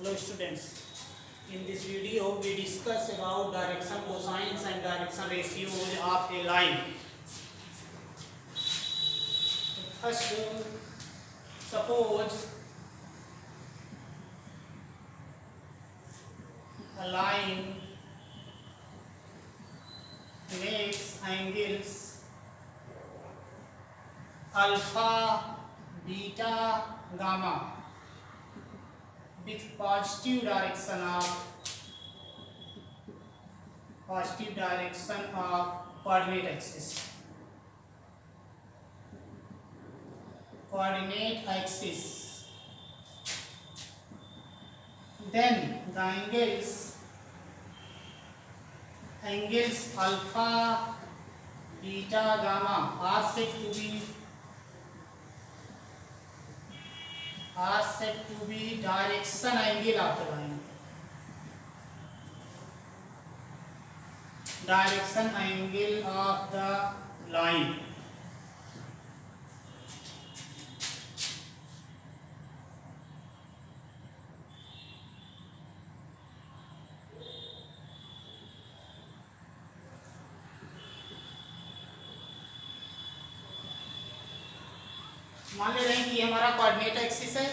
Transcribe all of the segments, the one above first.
Hello students, in this video we discuss about direction cosines and direction ratios of a line. First, suppose a line makes angles alpha, beta, gamma with positive direction of coordinate axis. Then the angles alpha, beta, gamma are said to be direction angle of the line. Direction angle of the line. मान ले रहे हैं कि ये हमारा coordinate axis है,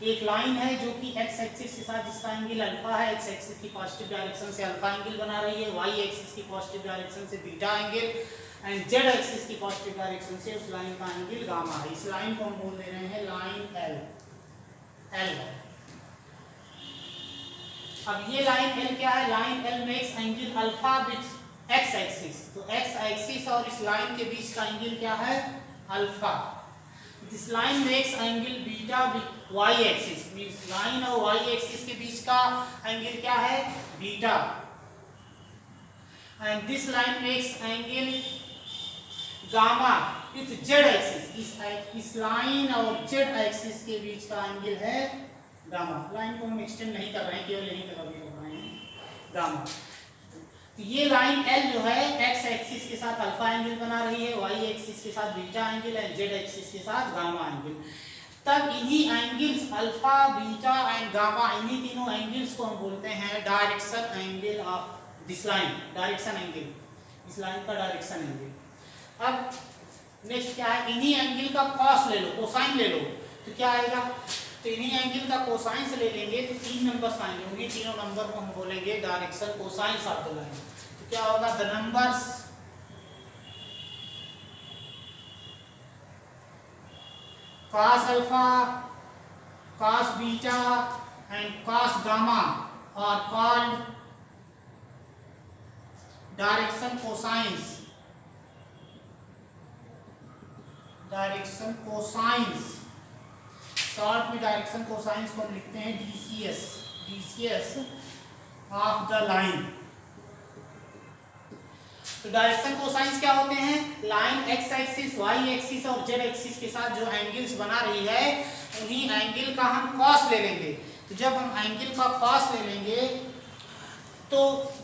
एक line है जो कि एक्स एक्सिस के साथ जिसका एंगल अल्फा है, एक्स एक्सिस की पॉजिटिव डायरेक्शन से अल्फा एंगल बना रही है, वाई एक्सिस की पॉजिटिव डायरेक्शन से beta angle and Z axis की पॉजिटिव डायरेक्शन से उस लाइन का एंगल गामा है। इस लाइन को हम बोल दे रहे हैं लाइन एल। अब ये लाइन एल क्या है? Line L makes angle alpha with x axis. तो एक्स एक्सिस और इस लाइन के बीच का एंगल क्या है? Alpha. This line makes angle beta with y axis, means line और y axis के बीच का एंगल क्या है? Beta. And this line makes angle gamma with z axis. इस लाइन और z axis के बीच का एंगल है गामा। लाइन को हम एक्सटेंड नहीं कर रहे हैं, केवल यहीं तक अभी कर रहे हैं गामा। तो ये लाइन L जो है x एक्सिस के साथ अल्फा एंगल बना रही है, y एक्सिस के साथ बीटा एंगल है, z एक्सिस के साथ गामा एंगल। तब इन्हीं angles alpha, beta and gamma, इन्हीं तीनों एंगल्स को हम बोलते हैं direction angle of this line. Direction angle, इस लाइन का डायरेक्शन एंगल। अब नेक्स्ट क्या है? इन्हीं एंगल का कॉस ले लो, कोसाइन ले लो, तो क्या आएगा? तो इन्हीं एंगल का कोसाइंस ले लेंगे तो तीन नंबर्स आएंगे, उन्हीं तीनों नंबर को हम बोलेंगे direction cosines of the line. तो क्या होगा? The numbers cos alpha, cos beta and cos gamma are called direction cosines. Direction cosines, short में डायरेक्शन कोसाइंस को हम लिखते हैं DCS ऑफ द लाइन। तो डायरेक्शन कोसाइंस क्या होते हैं? Line x axis, y axis और जेड एक्सिस के साथ जो एंगल्स बना रही है उन्हीं एंगल का हम कॉस ले लेंगे। तो जब हम एंगल का कॉस ले लेंगे तो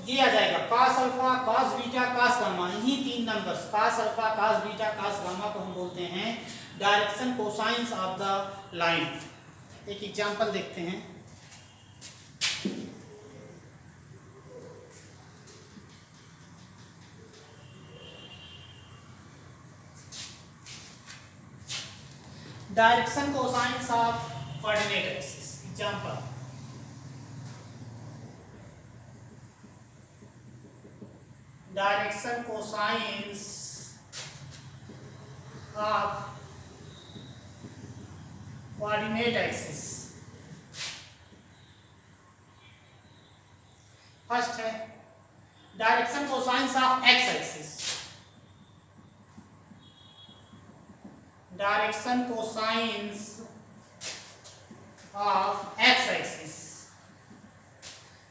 ये आ जाएगा cos alpha, cos beta, cos gamma. इन्हीं तीन numbers cos alpha, cos beta, cos gamma को हम बोलते हैं direction cosines of the line. एक एग्जांपल देखते हैं। Direction cosines of coordinate axis. Example, direction cosines of coordinate axis. First है direction cosines of x axis. Direction cosines of x axis.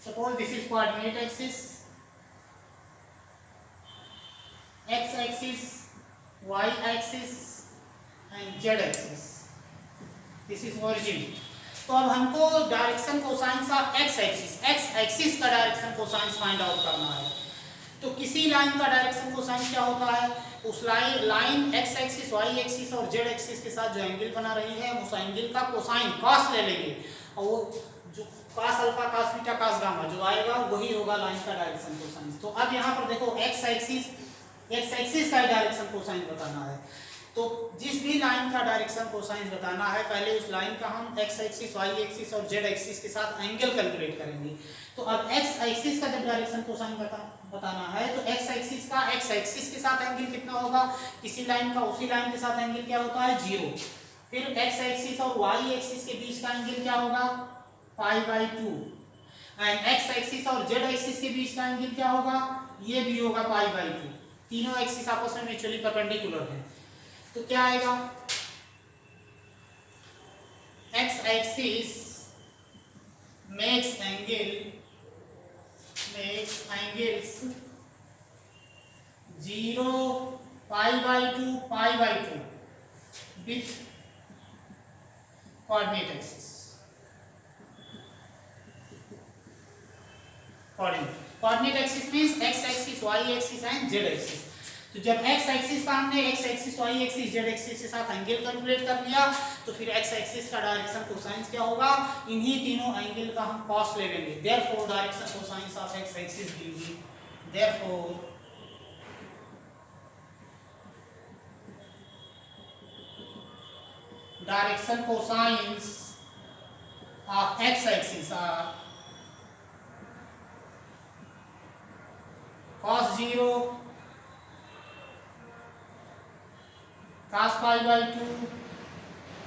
Suppose this is coordinate axis, x axis, y axis and z axis. This is origin. तो अब हमको direction cosines of x axis का direction cosines find out करना है। तो किसी line का direction cosine क्या होता है? उस line x axis, y axis और जेड एक्सिस के साथ जो एंगल बना रही है उस एंगल का कोसाइन कॉस ले लेंगे और वो जो cos alpha cos beta cos gamma जो आएगा वही होगा लाइन का डायरेक्शन कोसाइन। तो अब यहाँ पर देखो एक्स एक्सिस का डायरेक्शन कोसाइन बताना है। तो जिस भी लाइन का डायरेक्शन कोसाइन बताना है पहले उस लाइन का हम एक्स एक्सिस वाई एक्सिस और जेड एक्सिस के साथ एंगल कैलकुलेट करेंगे। तो अब एक्स एक्सिस का जब डायरेक्शन कोसाइन बताना है तो एक्स एक्सिस का एक्स एक्सिस के साथ एंगल कितना होगा, किसी लाइन का उसी लाइन के साथ एंगल क्या होता है 0। फिर एक्स एक्सिस और वाई एक्सिस के बीच का एंगल क्या होगा π/2 एंड एक्स एक्सिस और जेड एक्सिस के बीच का एंगल क्या होगा, ये भी होगा π/2। तीनों एक्सिस आपस में म्यूचुअली परपेंडिकुलर हैं। तो क्या आएगा x axis makes angles 0 π/2 π/2 with coordinate axis। coordinate axis means x axis y axis and z axis। तो जब x एक्सिस का हमने x axis y axis z axis के साथ एंगल कैलकुलेट कर लिया तो फिर x एक्सिस का डायरेक्शन कोसाइन क्या होगा, इन्हीं तीनों एंगल का हम कॉस ले लेंगे। Therefore direction cosine of x axis will be therefore direction cosines of x axis are cos 0 cos π/2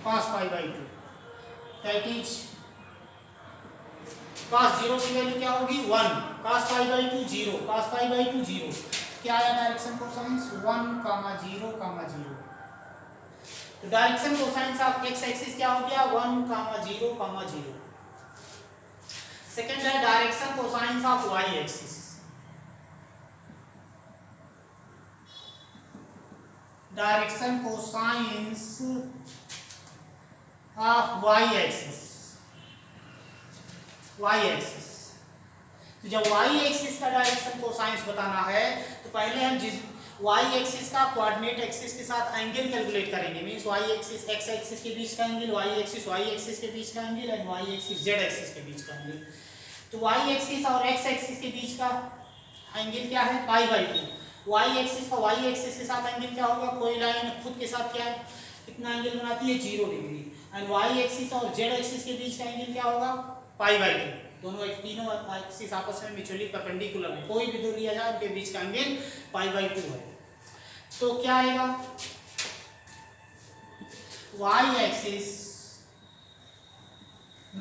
cos π/2 that is cos 0 की वैल्यू क्या होगी 1, cos π/2 0, cos π/2 0। क्या है डायरेक्शन कोसाइंस 1, 0, 0। तो direction cosines of x axis क्या हो गया 1, 0, 0। Second है direction cosines of y axis. Direction cosines of y axis. तो जब y एक्सिस का डायरेक्शन कोसाइंस बताना है तो पहले हम जिस y एक्सिस का कोऑर्डिनेट एक्सिस के साथ एंगल कैलकुलेट करेंगे। Means y axis x axis के बीच का angle, y axis y axis के बीच का angle and y axis z axis के बीच का एंगल। तो y एक्सिस और x एक्सिस के बीच का एंगल क्या है π/2। y एक्सिस का y एक्सिस के साथ एंगल क्या होगा, कोई लाइन खुद के साथ क्या है कितना एंगल बनाती है 0 डिग्री एंड y एक्सिस और z एक्सिस के बीच का एंगल क्या होगा π/2। दोनों तीनों एक्सिस आपस में म्यूचुअली परपेंडिकुलर है, कोई भी दो लिया जाए उनके बीच का एंगल π/2 है। तो क्या आएगा y axis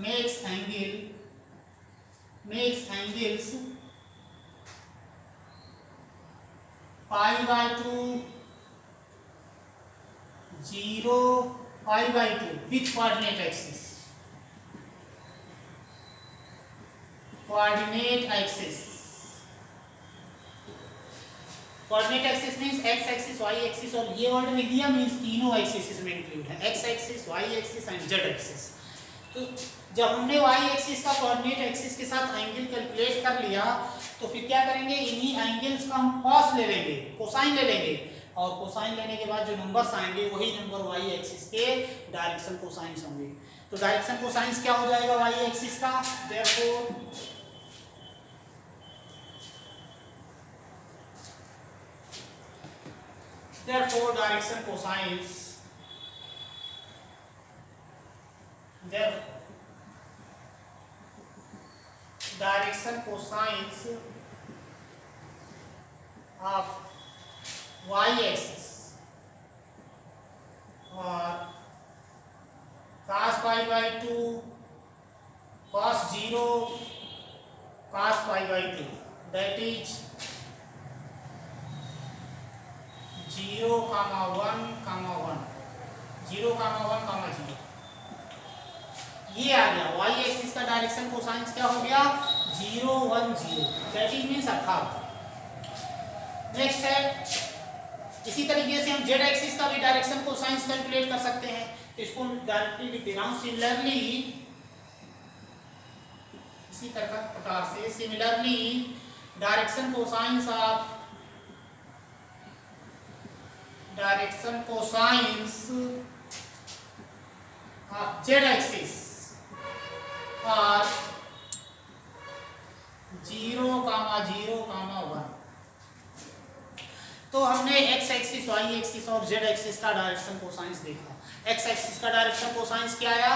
makes angles π/2 0 π/2 with coordinate axis। coordinate axis means x axis y axis और ये वर्ड लिख दिया मींस तीनों एक्सिस इसमें इंक्लूड है, x axis y axis and z axis। तो जब हमने y एक्सिस का कोऑर्डिनेट एक्सिस के साथ एंगल कैलकुलेट कर लिया तो फिर क्या करेंगे, इन्हीं एंगल्स का हम कॉस ले लेंगे, कोसाइन ले लेंगे और कोसाइन लेने के बाद जो नंबर्स आएंगे वही नंबर y एक्सिस के डायरेक्शन कोसाइंस होंगे। तो डायरेक्शन कोसाइंस क्या हो जाएगा y एक्सिस का, therefore direction cosines of y axis or cos π/2 cos 0 cos π/2 that is 0, 1, 1, 0, 1, 0। ये आ गया y एक्सिस का डायरेक्शन कोसाइंस क्या हो गया 0, 1, 0 दैट इज मींस अर्थात। नेक्स्ट है इसी तरीके से हम z एक्सिस का भी डायरेक्शन कोसाइंस कैलकुलेट कर सकते हैं। तो इसको डायरेक्टली लिख दे रहा हूं सिमिलरली, इसी प्रकार से similarly direction cosines of z axis or तो हमने एक्स एक्सिस, वाई एक्सिस और जेड एक्सिस का डायरेक्शन कोसाइंस देखा। एक्स एक्सिस का डायरेक्शन कोसाइंस क्या आया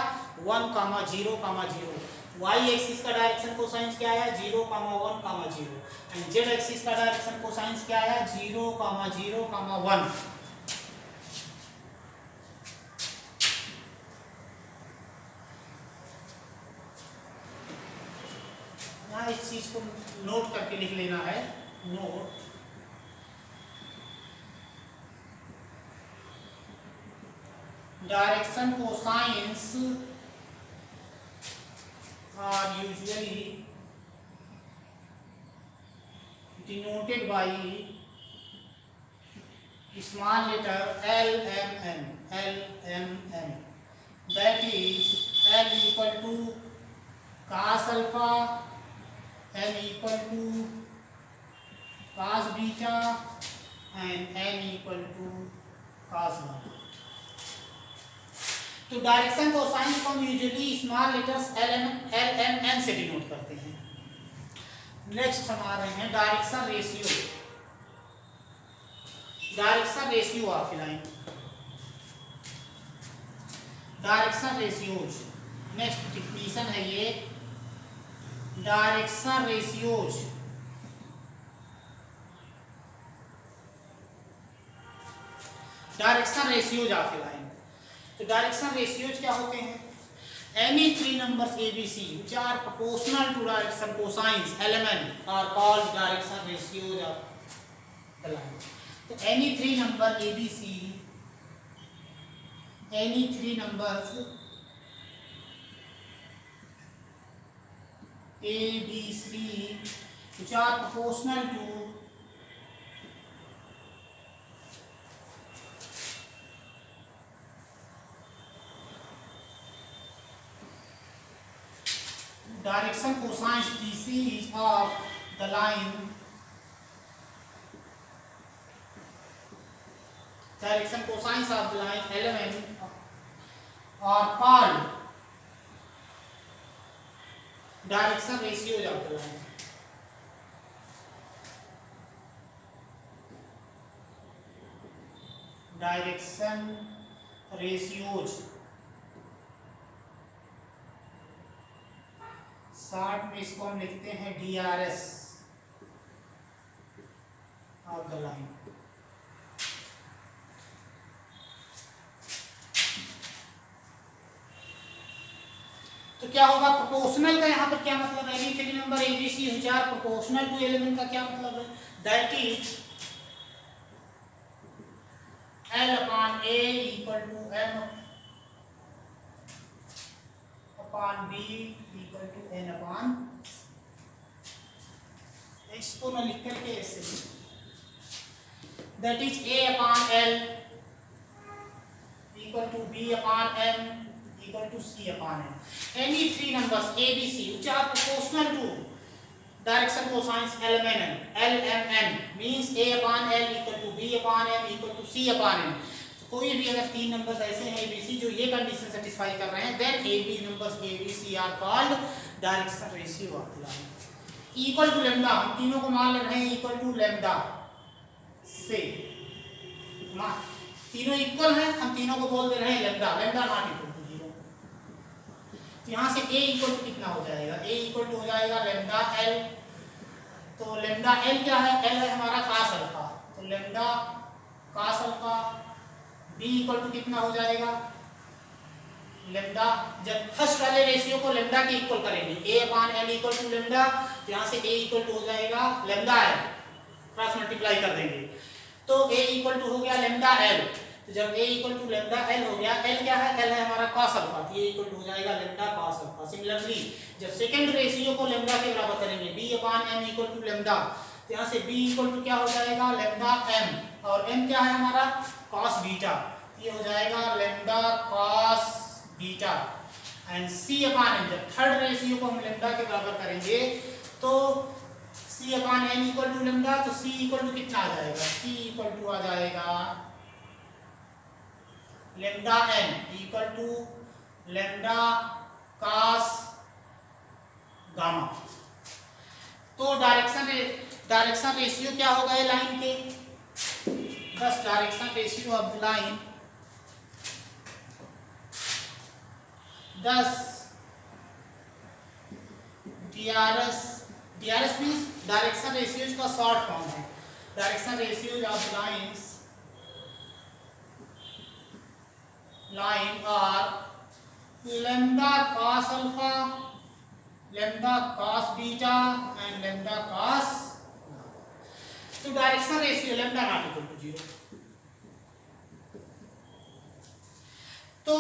1, 0, 0। वाई एक्सिस का डायरेक्शन कोसाइंस क्या आया 0, 1, 0। एंड जेड एक्सिस का डायरेक्शन कोसाइंस क्या आया 0, 0, 1। यहाँ इस चीज को नोट करके लिख लेना है, note. Direction cosines are usually denoted by small letter LMN. That is L equal to cos alpha, M equal to cos beta, and N equal to cos 1. तो डायरेक्शन कोसाइन को हम यूजुअली स्मॉल लेटर्स LMN से denote करते हैं। Next हम आ रहे हैं direction ratio. Direction ratio of line, direction ratios. Next definition है ये direction ratios. Direction ratios of line. तो डायरेक्शन रेशियोज क्या होते हैं? Any three numbers ABC which are proportional to direction cosines LMN are called direction ratios of the line. So any three number ABC, any three numbers ABC which are proportional to direction cosines DC of the line, direction cosines of the line LMN are called direction ratios of the line. Direction ratios short में इसको हम लिखते हैं DRS of the line. तो क्या होगा proportional का यहाँ पर क्या मतलब है? Any three number ABC which are proportional to element का क्या मतलब है? That is L upon A equal to M upon B equal to N upon। इसको ना लिख करके ऐसे that is A upon L equal to B upon M equal to C upon N. Any three numbers ABC which are proportional to direction cosines LMN means A upon L equal to B upon M equal to C upon N. कोई भी अगर तीन numbers ऐसे हैं ABC जो ये condition satisfy कर रहे हैं then AB numbers ABC are called direction ratio of the line. Equal to lambda, हम तीनों को मान ले रहे हैं इक्वल टू लैम्डा से, तीनों इक्वल हैं, हम तीनों को बोल दे रहे हैं lambda, lambda not equal to 0। तो यहाँ से A इक्वल टू कितना हो जाएगा? A इक्वल टू हो जाएगा लैम्डा L। तो लैम्डा L क्या है? L है हमारा cos अल्फा, तो lambda cos alpha. B equal to कितना हो जाएगा? लैम्डा, जब फर्स्ट वाले रेशियो को लैम्डा के इक्वल करेंगे A upon L equal to lambda, तो यहाँ से A इक्वल टू हो जाएगा लैम्डा L, क्रॉस मल्टीप्लाई कर देंगे तो A इक्वल टू हो गया लैम्डा L। तो जब A equal to lambda L हो गया, L क्या है? L है हमारा cos अल्फा, तो ये इक्वल टू हो जाएगा लैम्डा cos अल्फा। सिमिलरली जब सेकंड रेशियो को लैम्डा के बराबर करेंगे B upon M equal to lambda, तो यहाँ से B इक्वल टू क्या हो जाएगा? लैम्डा M, और M क्या है हमारा? cos बीटा, ये हो जाएगा lambda cos beta. And C upon N, जब थर्ड रेशियो को हम लैम्डा के बराबर करेंगे तो C upon N equal to lambda, तो C इक्वल टू कितना आ जाएगा? C इक्वल टू आ जाएगा lambda N equal to lambda cos gamma. तो डायरेक्शन रेशियो क्या होगा ये लाइन के? thus direction ratio of the line, thus DRS means direction ratios का शॉर्ट फॉर्म है. Direction ratios of line are lambda cos alpha, lambda cos beta and lambda cos. तो direction ratio lambda not equal to 0. तो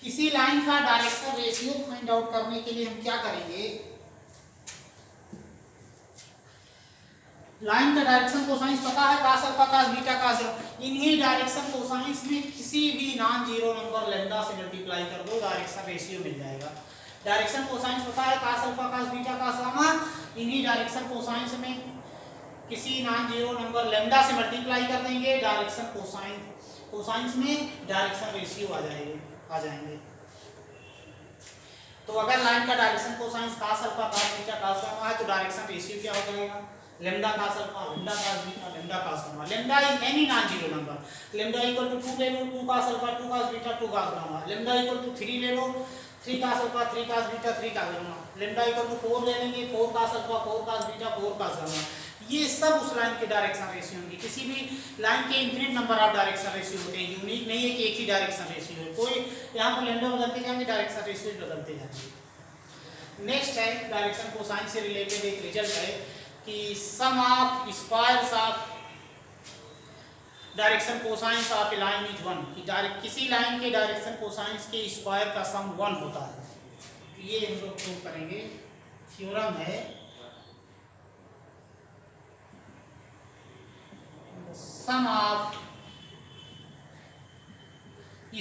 किसी line का direction ratio find out करने के लिए हम क्या करेंगे, लाइन का डायरेक्शन कोसाइंस पता है, cos alpha cos beta cos, इन्हीं डायरेक्शन कोसाइंस में किसी भी नॉन जीरो नंबर लैम्डा से मल्टीप्लाई कर दो, डायरेक्शन रेशियो मिल जाएगा. डायरेक्शन कोसाइंस पता है, cos alpha cos beta cos gamma, इन्हीं डायरेक्शन कोसाइंस में किसी नॉन जीरो नंबर लैम्डा से मल्टीप्लाई कर देंगे, डायरेक्शन कोसाइंस में डायरेक्शन रेशियो आ जाएंगे. तो अगर लाइन का direction cosines cos alpha cos beta cos gamma है तो डायरेक्शन रेशियो क्या हो जाएगा, lambda cos alpha, lambda cos beta, lambda cos gamma. Lambda is any non-zero number. Lambda equal to 2 ले लो, 2 cos alpha, 2 cos beta, 2 cos gamma. Lambda equal to 3 ले लो, 3 cos alpha, 3 cos beta, 3 cos gamma. Lambda equal to 4 ले लेंगे, 4 cos alpha, 4 cos beta, 4 cos gamma. ये सब उस line के direction ratio होंगे. किसी भी लाइन के infinite number of direction ratio होते हैं, यूनिक नहीं है कि एक ही डायरेक्शन रेशियो है. कोई यहाँ पर लैम्डा बदलते जाएंगे, डायरेक्शन रेशियो बदलते जाएंगे. नेक्स्ट है डायरेक्शन कोसाइन से रिलेटेड एक रिजल्ट है कि sum of squares of direction cosines of a line is 1, कि किसी लाइन के डायरेक्शन कोसाइंस के स्क्वायर का सम 1 होता है. ये हम लोग प्रूव करेंगे. थ्योरम है sum of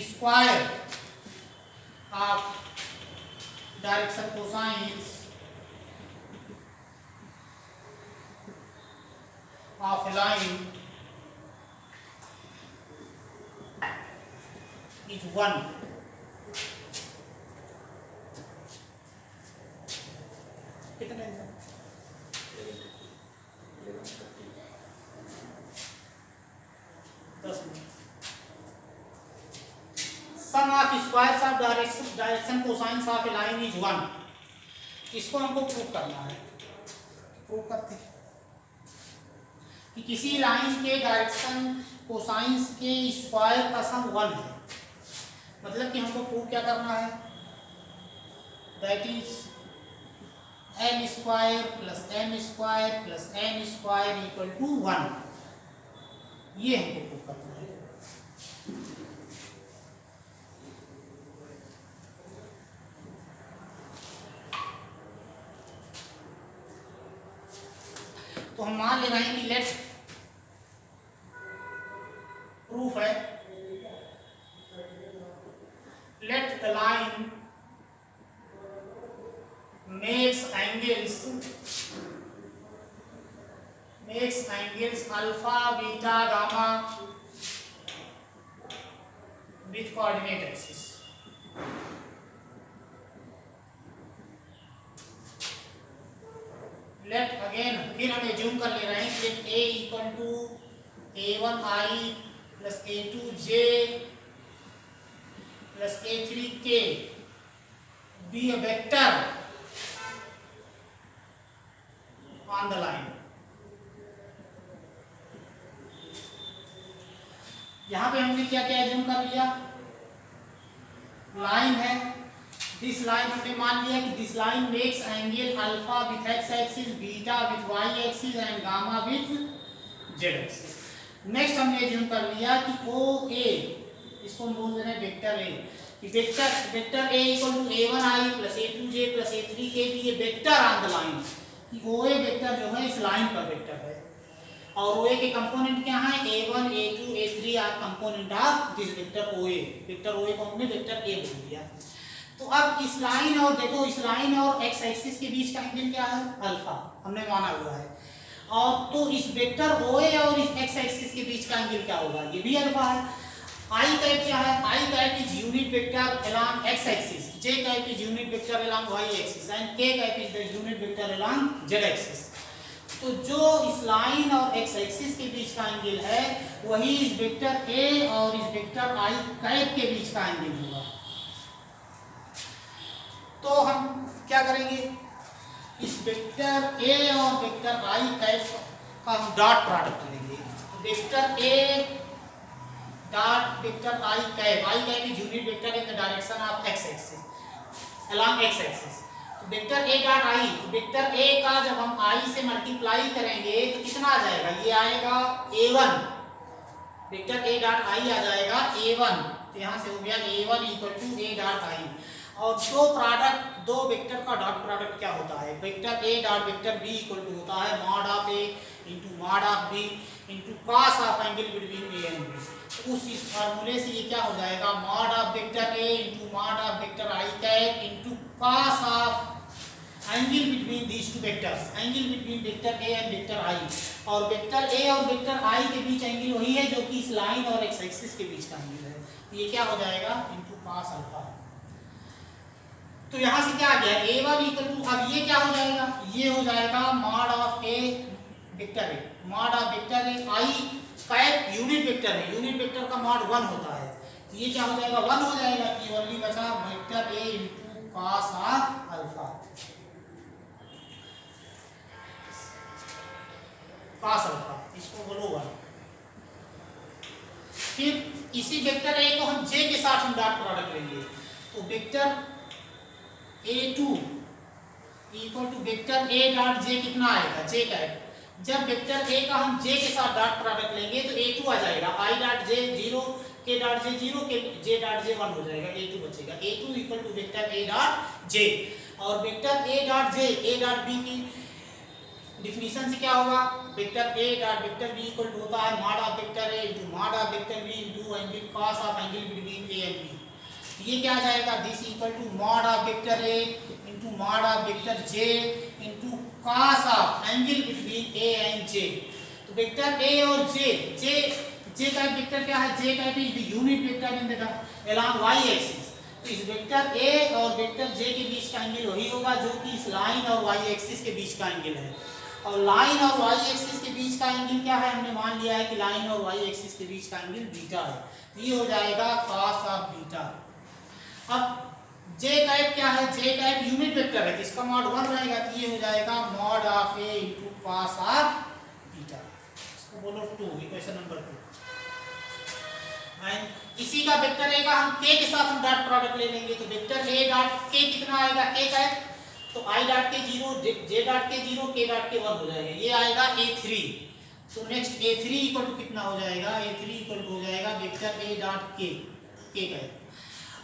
square of direction cosines of a line is 1. कितना है? 10 minute. Sum of squares of direction cosines of a line is 1. इसको हमको प्रूव करना है. प्रूव करते हैं कि किसी लाइन के डायरेक्शन कोसाइंस के स्क्वायर का सम 1 है. मतलब कि हमको प्रूव क्या करना है, that is n square plus m square plus n square equal to 1. ये हमको प्रूव करना है. तो हम मान ले रहे हैं कि लेट प्रूफ है, let the line makes angles alpha, beta, gamma with coordinate axis. Let again फिर हम एज्यूम कर ले रहे हैं कि a equal to a1i plus a2j plus a3k be a vector on the line. यहाँ पे हमने क्या क्या एज्यूम कर लिया, लाइन है, दिस लाइन हमने मान लिया कि this line makes angle alpha with x axis, beta with y axis and gamma with z axis. Next हमने एज्यूम कर लिया कि OA, इसको हम बोल दे रहे हैं वेक्टर A, कि vector A equal to a1i plus a2j plus a3k भी ये वेक्टर ऑन द लाइन, कि OA वेक्टर जो है इस लाइन पर वेक्टर है. और OA के कंपोनेंट क्या हैं, a1 a2 a3 R component of this vector OA. Vector OA को हमने वेक्टर A बोल दिया. तो अब इस लाइन और देखो, इस लाइन और x एक्सिस के बीच का एंगल क्या है, अल्फा हमने माना हुआ है. और तो इस वेक्टर OA और इस x एक्सिस के बीच का एंगल क्या होगा, ये भी अल्फा है. I टाइप क्या है, I type is unit vector along x axis, J type is unit vector along y axis and K type is the unit vector along z axis. तो जो इस लाइन और एक्स एक्सिस के बीच का angle है वही इस वेक्टर ए और इस वेक्टर आई कैप के बीच का एंगल होगा। तो हम क्या करेंगे, इस वेक्टर ए और वेक्टर आई कैप का हम डॉट प्रोडक्ट लेंगे। Vector a dot vector i cap is unit vector in the direction of x axis along x axis. तो वेक्टर ए डॉट आई, तो वेक्टर ए का जब हम आई से मल्टीप्लाई करेंगे तो कितना आ जाएगा, ये आएगा a1। वेक्टर ए डॉट आई आ जाएगा a1, तो यहाँ से हो गया a1 equal to a dot i. और दो वेक्टर का डॉट प्रोडक्ट क्या होता है, vector a dot vector b equal to होता है mod of a into mod of b into cos of angle between a and b. उस इस फार्मूले से ये क्या हो जाएगा, mod of vector a into mod of vector i cap into cos of angle between these two vectors, angle between vector A and vector आई। और vector A और वेक्टर आई के बीच एंगल वही है जो कि इस लाइन और एक्स एक्सिस के बीच का एंगल है। तो ये क्या हो जाएगा, इंटू कॉस अल्फा। तो यहां से क्या आ गया, a1 इक्वल टू, अब ये क्या हो जाएगा, ये हो जाएगा mod of A vector A, mod of vector A I cap unit vector है, यूनिट वेक्टर का मॉड 1 होता है। तो ये क्या हो जाएगा, 1 हो जाएगा। ये ओनली बचा vector A into cos of alpha, cos alpha, इसको बोलो 1। फिर इसी वेक्टर ए को हम जे के साथ हम डॉट प्रोडक्ट लेंगे। तो vector a2 equal to vector a dot j कितना आएगा, j कैप। जब वेक्टर a का हम j के साथ डॉट प्रोडक्ट लेंगे तो a2 आ जाएगा, i dot j 0, k dot j 0, k j dot j 1 हो जाएगा, a2 बचेगा। a2 equal to vector a dot j। और vector a dot j a dot b की डिफिनीशन से क्या होगा, vector a dot vector b equal to होता है mod of vector a into mod of vector b into angle cos of angle between a and b। ये क्या आ जाएगा, this equal to mod of vector a into mod of vector j into cos of angle between a and j. तो vector ए और जे का vector क्या है, j का is the unit vector in the along y axis. तो इस vector A और vector जे के बीच का एंगल वही होगा जो कि इस लाइन और वाई एक्सिस के बीच का एंगल है। और लाइन और वाई एक्सिस के बीच का एंगल क्या है, हमने मान लिया है कि लाइन और वाई एक्सिस के बीच का एंगल बीटा है। तो ये हो जाएगा कॉस ऑफ बीटा। अब j कैप क्या है, j कैप यूनिट वेक्टर है, इसका मॉड 1 रहेगा। तो ये हो जाएगा mod of a into cos of beta, इसको बोलो 2, इक्वेशन नंबर 2। एंड इसी का वेक्टर a का हम k के साथ हम डॉट प्रोडक्ट ले लेंगे। तो वेक्टर a डॉट k कितना आएगा, k कैप, तो i dot k 0, j dot k 0, k dot k 1 हो जाएगा, ये आएगा a3। तो नेक्स्ट a3 इक्वल टू कितना हो जाएगा, a3 इक्वल टू हो जाएगा vector a dot k cap.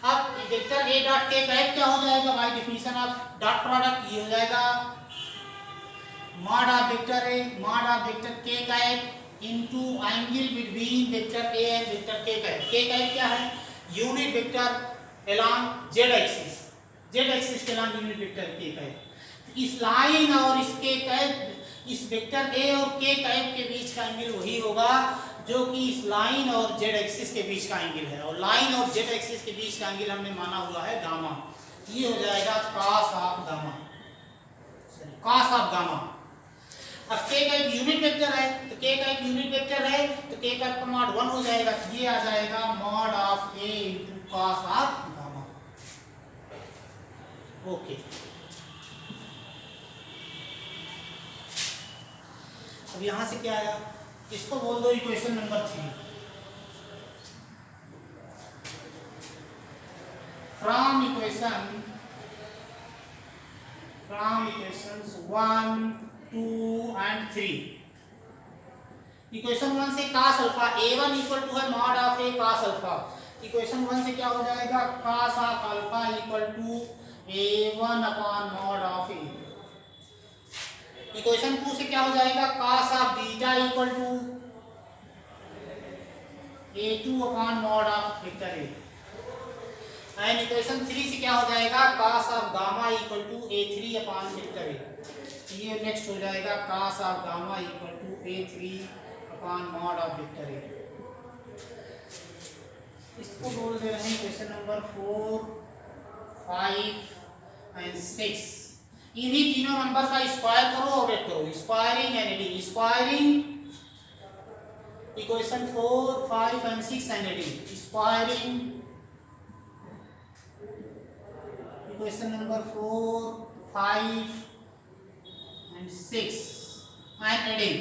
अब vector a dot k cap क्या हो जाएगा, by definition of dot product ये हो जाएगा mod of vector a mod of vector k cap into angle between vector a and vector k cap. k cap क्या है, unit vector along z axis, z axis के along unit vector k cap. इस line और इसके cap, इस vector a और k cap के बीच का एंगल वही होगा जो कि इस लाइन और z एक्सिस के बीच का एंगल है। और लाइन और z एक्सिस के बीच का एंगल हमने माना हुआ है गामा। ये हो जाएगा cos of gamma, cos of gamma. अब k का एक यूनिट वेक्टर है, तो k का एक यूनिट वेक्टर है तो k का मॉड 1 हो जाएगा। तो ये आ जाएगा mod of a into cos of gamma. Okay, अब यहां से क्या आया, इसको बोल दो equation number 3। From equations 1, 2 and 3। Equation 1 से cos alpha a1 equal to है mod of a cos alpha. Equation 1 से क्या हो जाएगा, cos of alpha equal to a1 upon mod of a। Equation 2 से क्या हो जाएगा, cos of beta equal to a2 upon mod of vector a। And equation 3 से क्या हो जाएगा, cos of gamma equal to a3 upon vector a। ये next हो जाएगा cos of gamma equal to a3 upon mod of vector a। इसको बोल दे रहे हैं क्वेश्चन नंबर 4, 5 एंड 6। इन्हीं तीनों नंबर का स्क्वायर करो और ऐड करो। Squaring NAD, squaring equation 4, 5 and 6 NAD, squaring equation number 4, 5 and 6 and adding.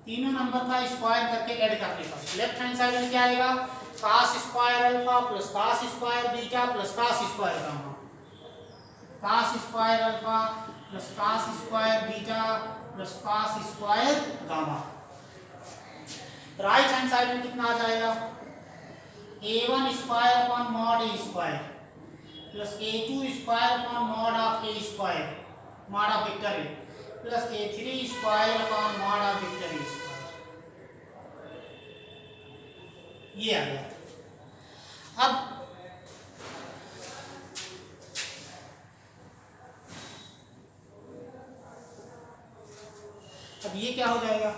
तीनों नंबर का स्क्वायर करके ऐड करने का लेफ्ट हैंड साइड में क्या आएगा, cos square alpha plus cos square beta plus cos square gamma, cos square alpha plus cos square beta plus cos square gamma. Right hand side में कितना आ जाएगा, a1 square upon mod a square plus a2 square upon mod of a square mod of vector a plus a3 square upon mod of vector a square. ये आ गया। अब ये क्या हो जाएगा,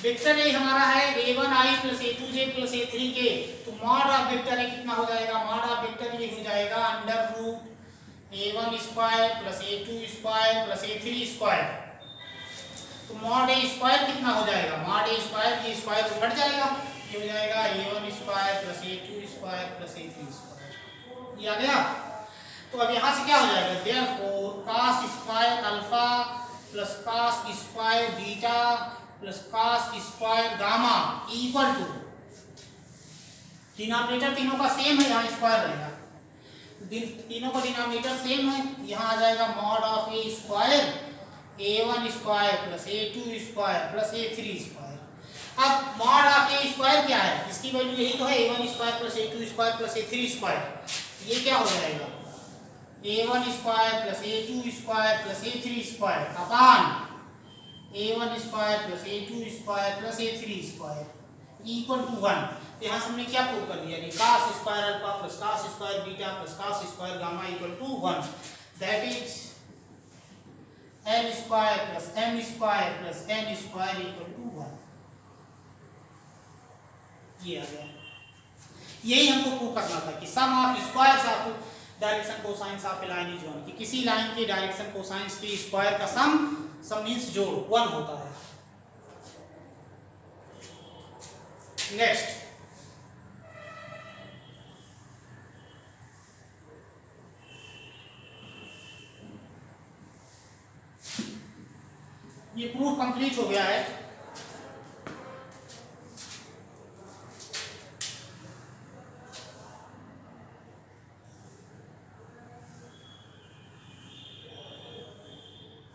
वेक्टर ए हमारा है a1i plus a2j plus a3k, तो मॉड ऑफ वेक्टर ए कितना हो जाएगा, मॉड ऑफ वेक्टर ये हो जाएगा under root a1 square plus a2 square plus a3 square. तो मॉड ए स्क्वायर कितना हो जाएगा, मॉड ए स्क्वायर, ये स्क्वायर तो घट जाएगा, ये हो जाएगा a1 square plus a2 square plus a3 square. ये आ गया। तो अब यहाँ से क्या हो जाएगा, therefore cos square alpha plus cos square beta plus cos square gamma equal to, denominator तीनों का सेम है, यहाँ स्क्वायर रहेगा, तीनों का डिनोमिनेटर सेम है, यहाँ आ जाएगा mod of a square a1 square plus a2 square plus a3 square. अब मॉड ऑफ ए स्क्वायर क्या है, इसकी वैल्यू यही तो है a1 square plus a2 square plus a3 square. ये क्या हो जाएगा, a1 square plus a2 square plus a3 square upon a1 square plus a2 square plus a3 square equal to 1। तो यहाँ से हमने क्या प्रूव कर दिया कि cos square alpha plus cos square beta plus cos square gamma equal to 1, that is n square plus m square plus n square equal to 1। ये आ गया। यही हमको प्रूव करना था कि sum of squares of direction cosines of a line is 1, कि किसी लाइन के डायरेक्शन कोसाइंस के स्क्वायर का सम मींस जोड़ 1 होता है। नेक्स्ट, ये प्रूफ कंप्लीट हो गया है।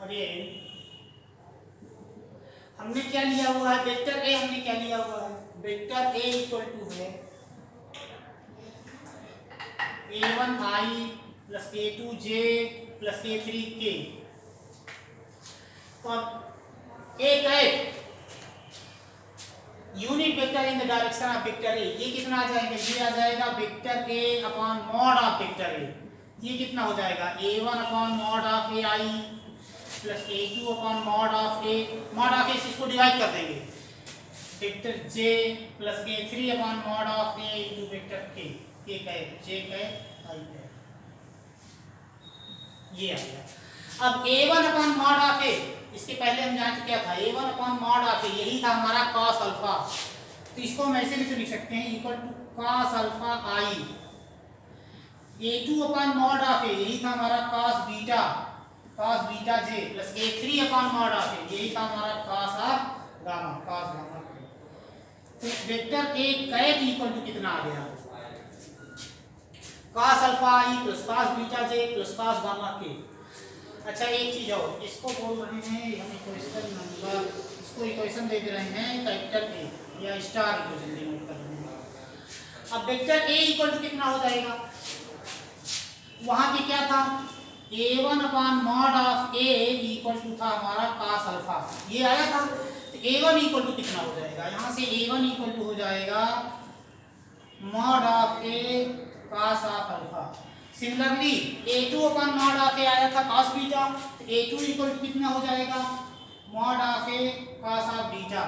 अगेन हमने क्या लिया हुआ है, वेक्टर ए हमने क्या लिया हुआ है, वेक्टर ए इक्वल टू है a1i plus a2j plus a3k। तो एक unit vector in the direction of vector a, ये कितना आ जाएगा, ये आ जाएगा vector a upon mod of vector a. ये कितना हो जाएगा, a1 upon mod of a i plus a2 upon mod of a, mod of a इसको डिवाइड कर देंगे, vector j plus a3 upon mod of a into vector k, k का j का i का। ये आ गया। अब a1 अपॉन मॉड ऑफ ए, इसके पहले हम जान चुके था a1 upon mod of a, यही था हमारा cos अल्फा, तो इसको हम ऐसे भी तो लिख सकते हैं equal to cos alpha i। a2 upon mod of a, यही था हमारा cos beta j plus a3 upon mod of a, यही था हमारा cos of gamma, cos gamma. तो vector a cap equal to कितना आ गया, cos alpha i plus cos beta j plus cos gamma k। अच्छा, एक चीज और, इसको बोल रहे हैं हम इक्वेशन नंबर, इसको इक्वेशन दे दे रहे हैं कैपिटल ए या स्टार इक्वेशन डिनोट कर रहे हैं। अब वेक्टर ए इक्वल टू कितना हो जाएगा, वहां पे क्या था, a1 upon mod of a equal to था हमारा cos अल्फा, ये आया था। तो a1 इक्वल टू कितना हो जाएगा, यहाँ से a1 इक्वल टू हो जाएगा mod of a cos of alpha. Similarly a2 upon mod of a आया था cos बीटा, तो a2 इक्वल टू कितना हो जाएगा, mod of a cos of beta.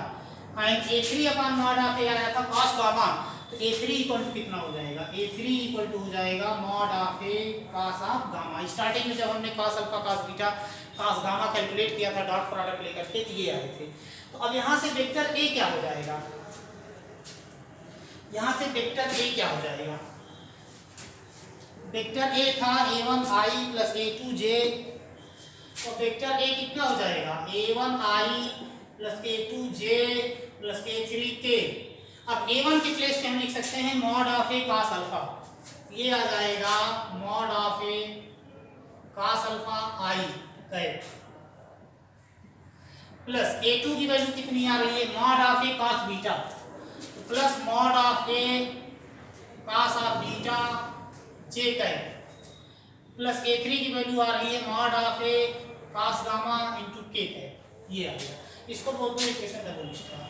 And a3 upon mod of a आया था cos गामा, तो A3 equal to कितना हो जाएगा, A3 इक्वल टू हो जाएगा mod of A cos of gamma. Starting में जब हमने cos alpha cos beta cos gamma calculate किया था डॉट प्रोडक्ट लेकर के, तो ये आए थे। तो अब यहाँ से वेक्टर ए क्या हो जाएगा, यहाँ से वेक्टर ए क्या हो जाएगा, वेक्टर ए था a1i प्लस a2j, तो वेक्टर ए कितना हो जाएगा a1i plus a2j plus a3k। अब a1 के प्लेस पे हम लिख सकते हैं mod of A cos alpha, ये आ जाएगा mod of A cos alpha I cap, plus a2 की वैल्यू कितनी आ रही है mod of A cos beta, plus mod of A cos of beta J cap, plus a3 की value आ रही है mod of A cos gamma into के cap. ये आ गया, इसको बोलते हैं इक्वेशन डबल स्टार।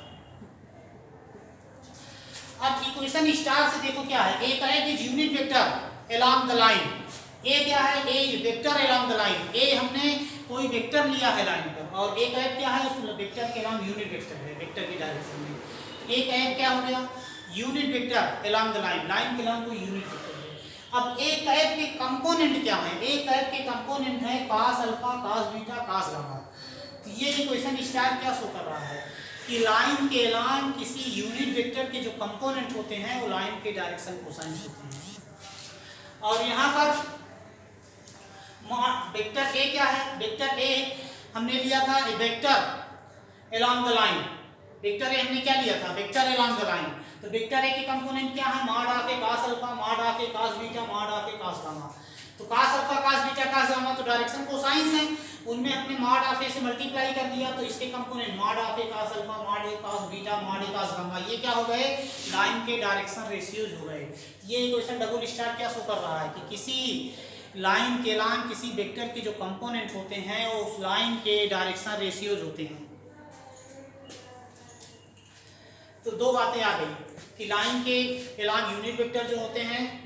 अब इक्वेशन स्टार से देखो क्या है, ए का है कि unit vector along the line, a क्या है a vector along the line, a हमने कोई वेक्टर लिया है लाइन पर, और ए का क्या है उस वेक्टर के अलोंग यूनिट वेक्टर है वेक्टर की डायरेक्शन में। ए का क्या हो गया unit vector along the line, line के अलोंग कोई यूनिट वेक्टर है। अब ए कैप के कंपोनेंट क्या है, ए कैप के कंपोनेंट है cos alpha cos beta cos gamma. तो ये इक्वेशन स्टार क्या शो कर रहा है कि लाइन के अलोंग किसी यूनिट वेक्टर के जो कंपोनेंट होते हैं वो लाइन के डायरेक्शन कोसाइन होते हैं। और यहाँ पर वेक्टर ए क्या है, वेक्टर ए हमने लिया था vector along the line, vector A हमने क्या लिया था वेक्टर अलोंग द लाइन। तो वेक्टर ए के कंपोनेंट क्या है mod of a cos alpha mod of a cos beta mod of a cos gamma. तो cos alpha cos beta cos gamma तो डायरेक्शन कोसाइंस हैं, उनमें हमने मॉड ऑफ ए से मल्टीप्लाई कर दिया, तो इसके component mod of a cos alpha mod A cos beta mod A cos gamma ये क्या हो गए लाइन के डायरेक्शन रेशियोज हो गए। ये इक्वेशन डबल स्टार क्या शो कर रहा है कि किसी लाइन के अलोंग किसी वेक्टर के जो कंपोनेंट होते हैं वो उस लाइन के डायरेक्शन रेशियोज होते हैं। तो दो बातें आ गई कि लाइन के अलोंग यूनिट वेक्टर जो होते हैं